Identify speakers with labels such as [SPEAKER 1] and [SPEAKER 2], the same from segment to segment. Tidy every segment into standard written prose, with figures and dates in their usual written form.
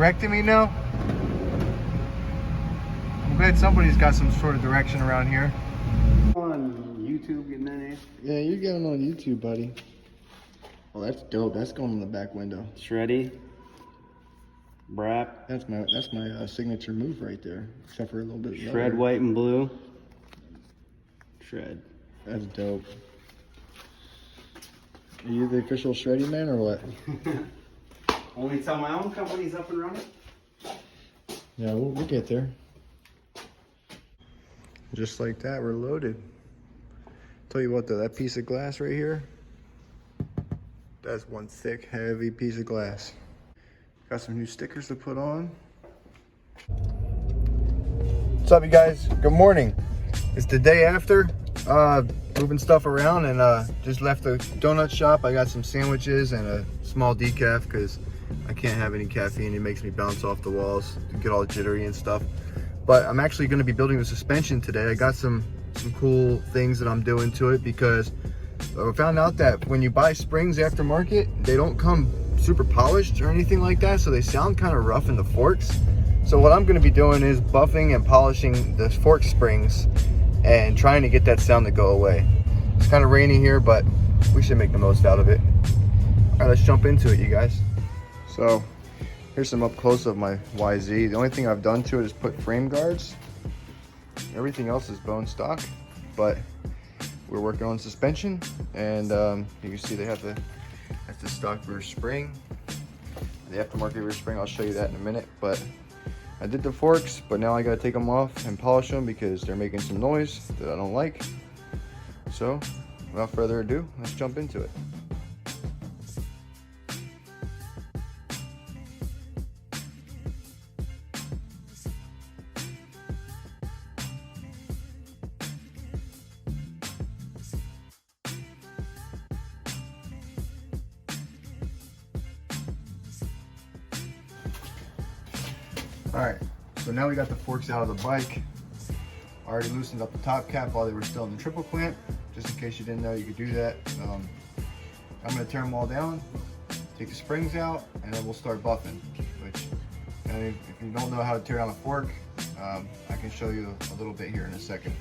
[SPEAKER 1] directing me now? I'm glad somebody's got some sort of direction around here.
[SPEAKER 2] On YouTube getting that name?
[SPEAKER 1] Yeah, you're getting on YouTube, buddy. Oh, that's dope. That's going in the back window.
[SPEAKER 2] Shreddy. Brap.
[SPEAKER 1] That's my signature move right there. Except for a little bit
[SPEAKER 2] Shred
[SPEAKER 1] lower.
[SPEAKER 2] white and blue. Shred.
[SPEAKER 1] That's dope. Are you the official Shreddy man or what?
[SPEAKER 2] Only till my own company's up and running.
[SPEAKER 1] Yeah, we'll get there. Just like that, we're loaded. Tell you what though, that piece of glass right here, that's one thick, heavy piece of glass. Got some new stickers to put on. What's up, you guys? Good morning. It's the day after, moving stuff around, and just left the donut shop. I got some sandwiches and a small decaf because I can't have any caffeine. It makes me bounce off the walls, get all jittery and stuff. But I'm actually going to be building the suspension today. I got some cool things that I'm doing to it because I found out that when you buy springs aftermarket, they don't come super polished or anything like that, so they sound kind of rough in the forks. So what I'm going to be doing is buffing and polishing the fork springs and trying to get that sound to go away. It's kind of rainy here, but we should make the most out of it. All right, let's jump into it, you guys. So here's some up close of my YZ. The only thing I've done to it is put frame guards. Everything else is bone stock, but we're working on suspension, and you can see they have the stock rear spring, the aftermarket rear spring. I'll show you that in a minute. But I did the forks, but now I gotta take them off and polish them because they're making some noise that I don't like. So without further ado, let's jump into it. All right, so now we got the forks out of the bike. I already loosened up the top cap while they were still in the triple clamp. Just in case you didn't know, you could do that. I'm gonna tear them all down, take the springs out, and then we'll start buffing. Which, if you don't know how to tear down a fork, I can show you a little bit here in a second.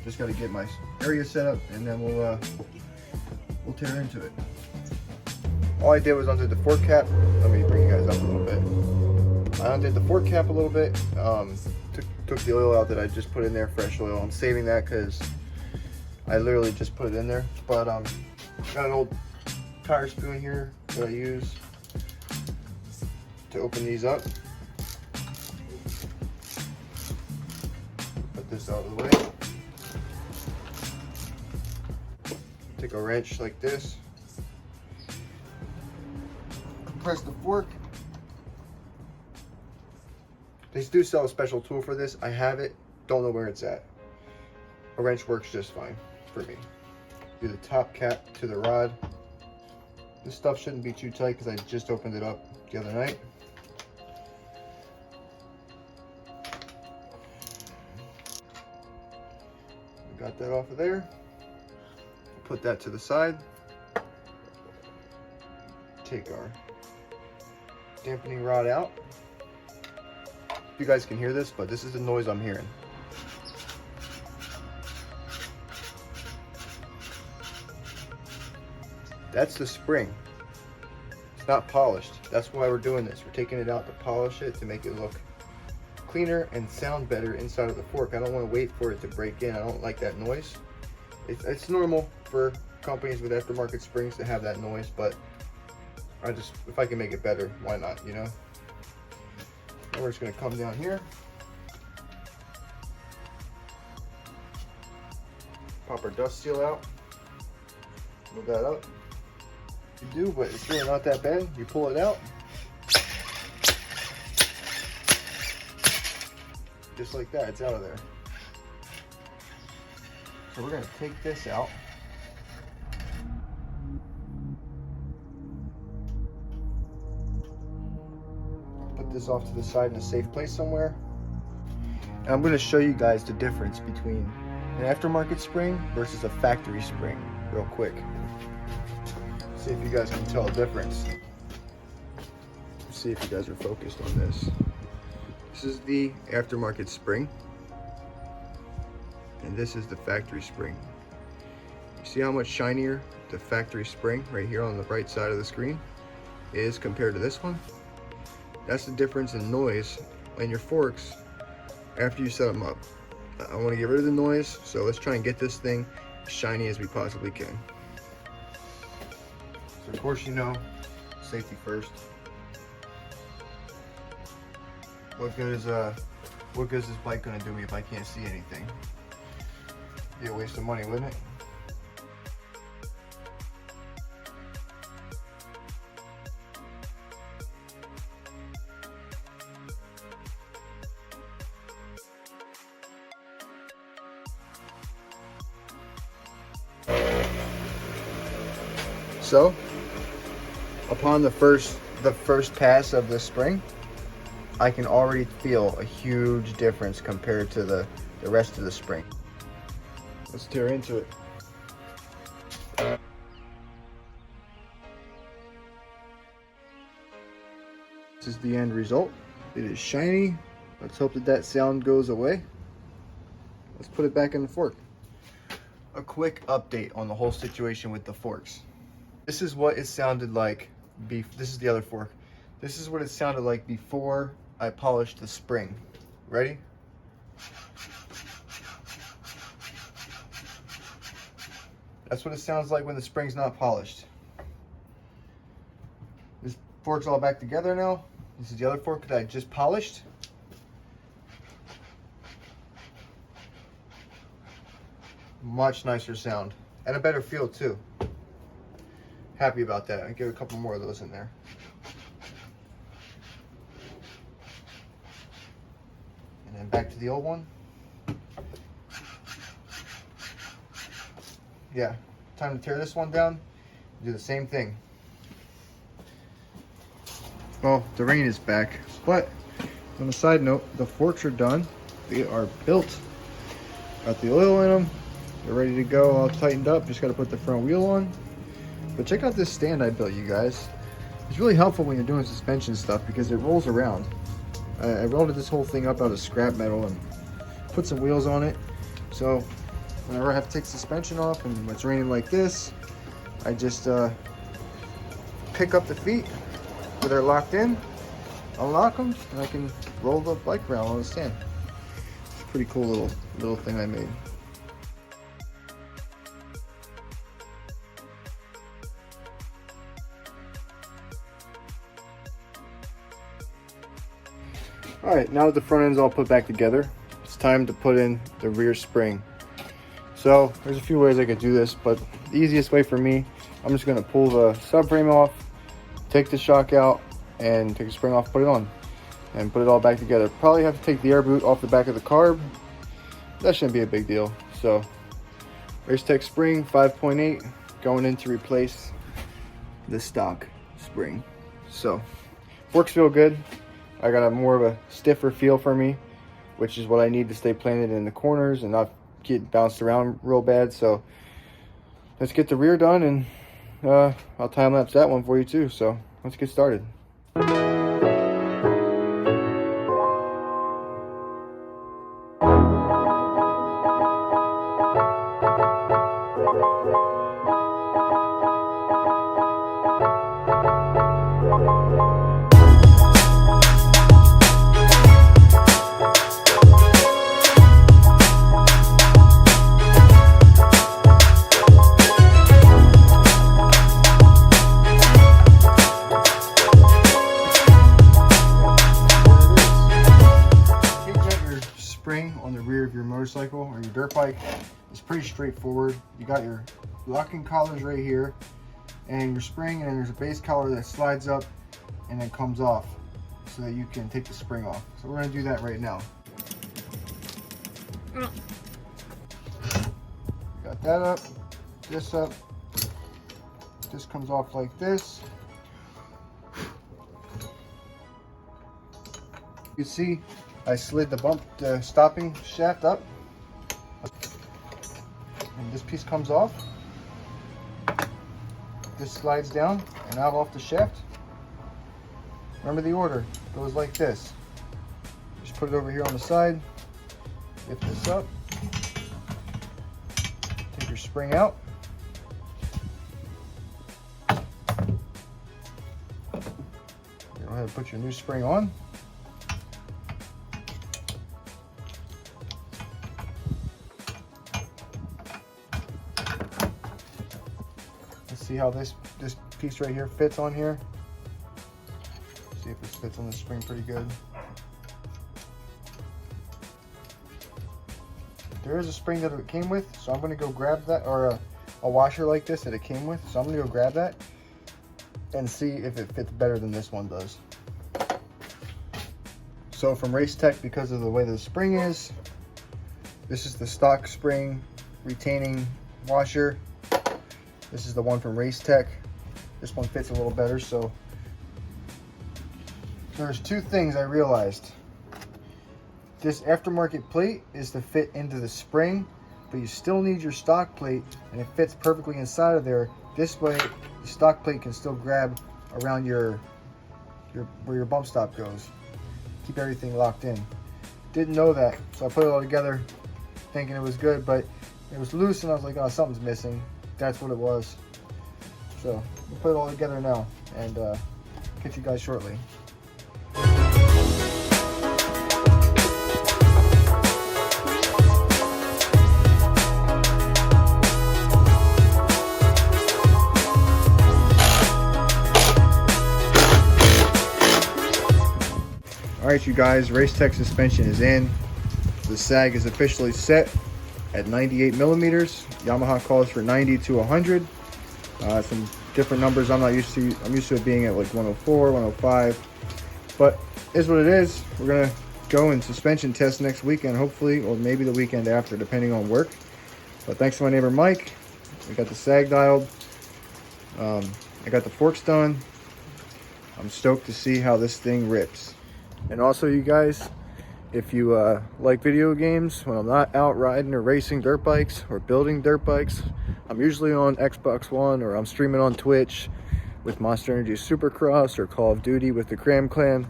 [SPEAKER 1] Just gotta get my area set up, and then we'll tear into it. All I did was undo the fork cap. Let me bring you guys up a little bit. I undid the fork cap a little bit, took the oil out that I just put in there, fresh oil. I'm saving that because I literally just put it in there. But got an old tire spoon here that I use to open these up. Put this out of the way. Take a wrench like this. Compress the fork. They do sell a special tool for this. I have it, don't know where it's at. A wrench works just fine for me. Do the top cap to the rod. This stuff shouldn't be too tight because I just opened it up the other night. We got that off of there. Put that to the side. Take our dampening rod out. You guys can hear this, but this is the noise I'm hearing. That's the spring. It's not polished. That's why we're doing this. We're taking it out to polish it to make it look cleaner and sound better inside of the fork. I don't want to wait for it to break in. I don't like that noise. It's normal for companies with aftermarket springs to have that noise, but if I can make it better, why not, you know? And we're just going to come down here, pop our dust seal out, move that up. You do, but it's really not that bad. You pull it out, just like that, it's out of there. So we're going to take this out. This off to the side in a safe place somewhere. And I'm going to show you guys the difference between an aftermarket spring versus a factory spring real quick. See if you guys can tell a difference. see if you guys are focused on this. This is the aftermarket spring, and this is the factory spring. You see how much shinier the factory spring right here on the right side of the screen is compared to this one? That's the difference in noise in your forks after you set them up. I want to get rid of the noise, so let's try and get this thing as shiny as we possibly can. So of course, you know, safety first. What good is this bike gonna do me if I can't see anything? Be a waste of money, wouldn't it? So, upon the first pass of the spring, I can already feel a huge difference compared to the rest of the spring. Let's tear into it. This is the end result. It is shiny. Let's hope that sound goes away. Let's put it back in the fork. A quick update on the whole situation with the forks. This is what it sounded like. This is the other fork. This is what it sounded like before I polished the spring. Ready? That's what it sounds like when the spring's not polished. This fork's all back together now. This is the other fork that I just polished. Much nicer sound and a better feel too. Happy about that. I get a couple more of those in there. And then back to the old one. Yeah, time to tear this one down. Do the same thing. Well, the rain is back, but on a side note, the forks are done. They are built. Got the oil in them. They're ready to go, all tightened up. Just got to put the front wheel on. But check out this stand I built, you guys. It's really helpful when you're doing suspension stuff because it rolls around. I welded this whole thing up out of scrap metal and put some wheels on it. So whenever I have to take suspension off and when it's raining like this, I just pick up the feet where they're locked in, unlock them, and I can roll the bike around on the stand. It's a pretty cool little thing I made. All right, now that the front end's all put back together, it's time to put in the rear spring. So there's a few ways I could do this, but the easiest way for me, I'm just gonna pull the subframe off, take the shock out, and take the spring off, put it on, and put it all back together. Probably have to take the air boot off the back of the carb. That shouldn't be a big deal. So Racetech spring 5.8 going in to replace the stock spring. So forks feel good. I got a more of a stiffer feel for me, which is what I need to stay planted in the corners and not get bounced around real bad. So let's get the rear done, and I'll time lapse that one for you too. So let's get started. On the rear of your motorcycle or your dirt bike, it's pretty straightforward. You got your locking collars right here and your spring, and then there's a base collar that slides up and then comes off so that you can take the spring off. So we're going to do that right now. Got that up, this up, this comes off like this. You can see I slid the stopping shaft up, and this piece comes off. This slides down and out off the shaft. remember the order. It goes like this. Just put it over here on the side. Lift this up. Take your spring out. Go ahead and put your new spring on. Let's see how this piece right here fits on here. See if it fits on the spring pretty good. There is a spring that it came with, so I'm going to go grab that, or a washer like this that it came with. So I'm going to go grab that and see if it fits better than this one does. So from Race Tech, because of the way the spring is, this is the stock spring retaining washer. This is the one from Race Tech. This one fits a little better. So there's two things I realized. This aftermarket plate is to fit into the spring, but you still need your stock plate, and it fits perfectly inside of there. This way, the stock plate can still grab around where your bump stop goes. Keep everything locked in. Didn't know that, so I put it all together thinking it was good, but it was loose and I was like, oh, something's missing. That's what it was. So we'll put it all together now and catch you guys shortly. All right, you guys, Race Tech suspension is in. The sag is officially set at 98 millimeters. Yamaha calls for 90 to 100. Some different numbers I'm not used to. I'm used to it being at like 104, 105. But is what it is. We're gonna go and suspension test next weekend, hopefully, or maybe the weekend after, depending on work. But thanks to my neighbor Mike, we got the sag dialed. I got the forks done. I'm stoked to see how this thing rips. And also, you guys, if you like video games, when I'm not out riding or racing dirt bikes or building dirt bikes, I'm usually on Xbox One, or I'm streaming on Twitch with Monster Energy Supercross or Call of Duty with the Cram Clan.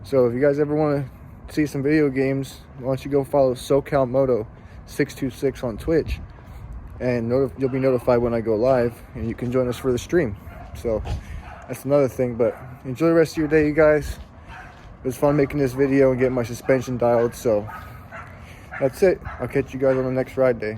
[SPEAKER 1] So if you guys ever want to see some video games, why don't you go follow SoCal Moto 626 on Twitch, and you'll be notified when I go live, and you can join us for the stream. So that's another thing. But enjoy the rest of your day, you guys. It was fun making this video and getting my suspension dialed, so that's it. I'll catch you guys on the next ride day.